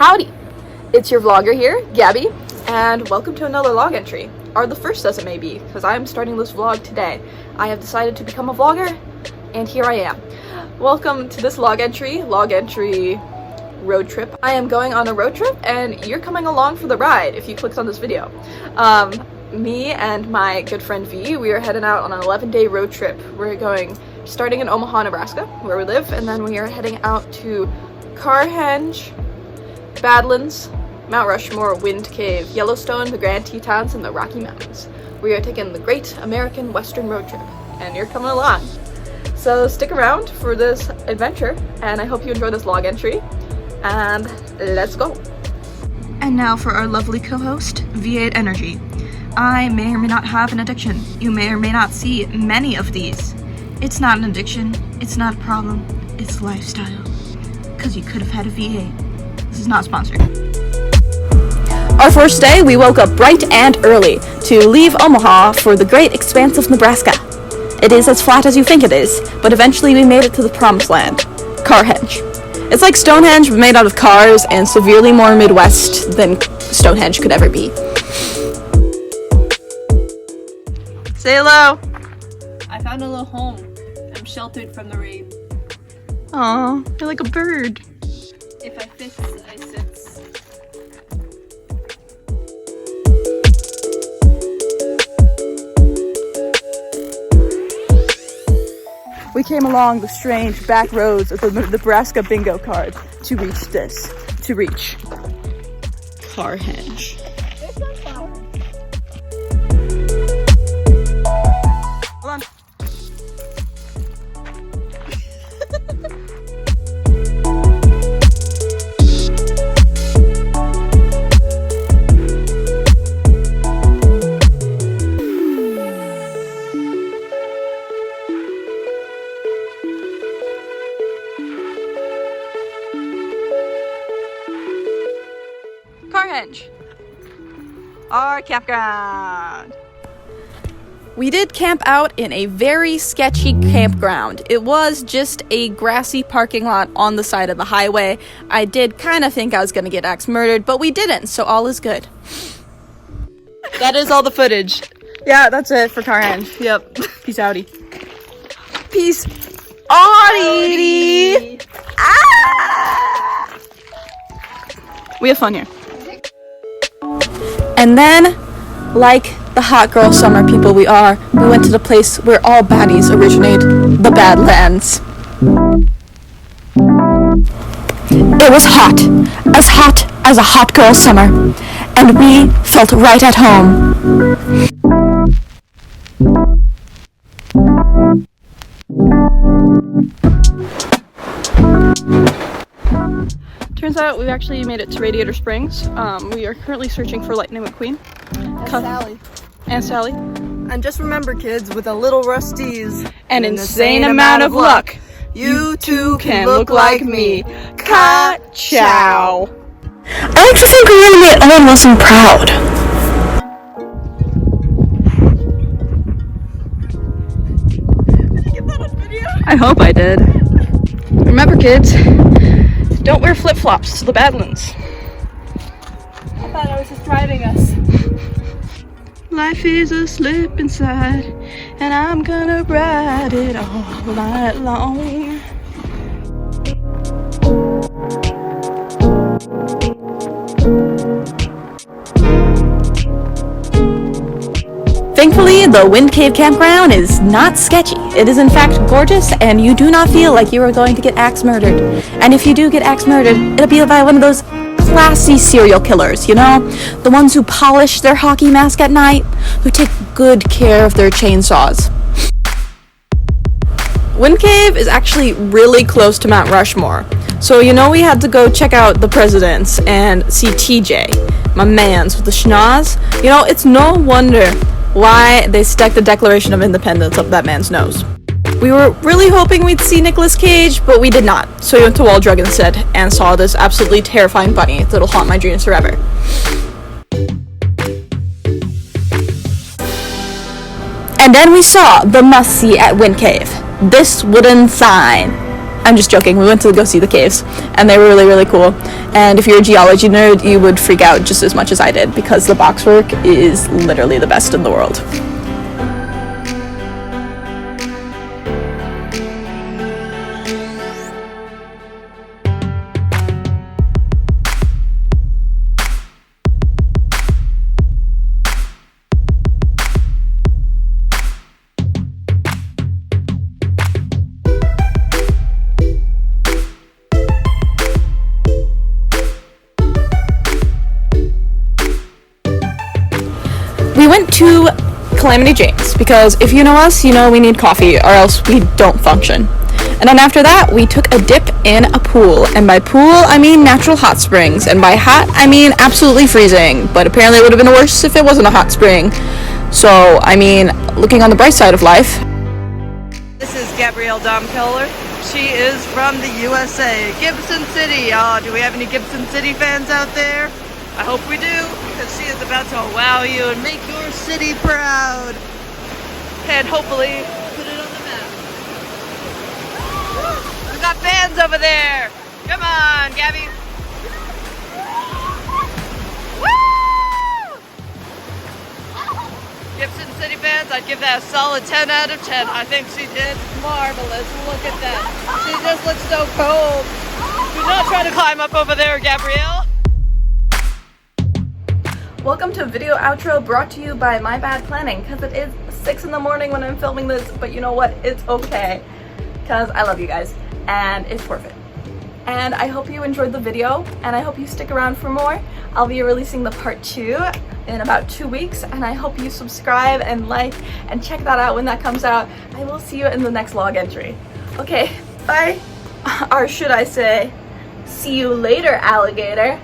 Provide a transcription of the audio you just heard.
Howdy! It's your vlogger here, Gabby, and welcome to another log entry, or the first as it may be, because I am starting this vlog today. I have decided to become a vlogger, and here I am. Welcome to this log entry road trip. I am going on a road trip, and you're coming along for the ride if you clicked on this video. Me and my good friend V, we are heading out on an 11-day road trip. We're starting in Omaha, Nebraska, where we live, and then we are heading out to Carhenge, Badlands, Mount Rushmore, Wind Cave, Yellowstone, the Grand Tetons, and the Rocky Mountains. We are taking the Great American Western Road Trip, and you're coming along. So stick around for this adventure, and I hope you enjoy this log entry, and let's go. And now for our lovely co-host, V8 Energy. I may or may not have an addiction. You may or may not see many of these. It's not an addiction, it's not a problem, it's lifestyle. Because you could have had a V8. This is not sponsored. Our first day, we woke up bright and early to leave Omaha for the great expanse of Nebraska. It is as flat as you think it is, but eventually we made it to the promised land, Carhenge. It's like Stonehenge, but made out of cars and severely more Midwest than Stonehenge could ever be. Say hello. I found a little home. I'm sheltered from the rain. Aw, you're like a bird. If I fits, I sits. We came along the strange back roads of the Nebraska bingo card to reach Carhenge. Hold on. Carhenge, our campground. We did camp out in a very sketchy campground. It was just a grassy parking lot on the side of the highway. I did kind of think I was going to get axe murdered, but we didn't, so all is good. That is all the footage. Yeah, that's it for Carhenge. Yep. Peace outie. Peace outie. Ah! We have fun here. And then, like the hot girl summer people we are, we went to the place where all baddies originate, the Badlands. It was hot as a hot girl summer, and we felt right at home. Turns out we've actually made it to Radiator Springs. We are currently searching for Lightning McQueen. And Sally. And just remember, kids, with a little Rusty's an insane amount of luck, you too can look like me. Ka-chow. I like to think we really made Owen Wilson proud. Did you get that on video? I hope I did. Remember, kids, don't wear flip-flops to the Badlands. I thought I was just driving us. Life is a slip inside, and I'm gonna ride it all night long. Thankfully, the Wind Cave campground is not sketchy. It is in fact gorgeous, and you do not feel like you are going to get axe murdered. And if you do get axe murdered, it'll be by one of those classy serial killers, you know? The ones who polish their hockey mask at night, who take good care of their chainsaws. Wind Cave is actually really close to Mount Rushmore. So, you know, we had to go check out the presidents and see TJ, my mans with the schnoz. You know, it's no wonder why they stuck the Declaration of Independence up that man's nose. We were really hoping we'd see Nicolas Cage, but we did not. So we went to Wall Drug instead and saw this absolutely terrifying bunny that'll haunt my dreams forever. And then we saw the must-see at Wind Cave. This wooden sign. I'm just joking. We went to go see the caves, and they were really, really cool. And if you're a geology nerd, you would freak out just as much as I did, because the boxwork is literally the best in the world. We went to Calamity Jane's because if you know us, you know we need coffee or else we don't function. And then after that, we took a dip in a pool. And by pool, I mean natural hot springs. And by hot, I mean absolutely freezing. But apparently it would have been worse if it wasn't a hot spring. So, I mean, looking on the bright side of life. This is Gabrielle Domkeller. She is from the USA, Gibson City. Do we have any Gibson City fans out there? I hope we do, because she is about to wow you and make your city proud. And hopefully put it on the map. We've got fans over there. Come on, Gabby. Woo! Gibson City fans, I'd give that a solid 10 out of 10. I think she did marvelous. Look at that. She just looks so cold. Do not try to climb up over there, Gabrielle. Welcome to video outro brought to you by my bad planning, because it is 6 in the morning when I'm filming this, but you know what, it's okay, because I love you guys, and it's worth it. And I hope you enjoyed the video, and I hope you stick around for more. I'll be releasing the part 2 in about 2 weeks, and I hope you subscribe and like and check that out when that comes out. I will see you in the next log entry. Okay, bye, or should I say, see you later, alligator.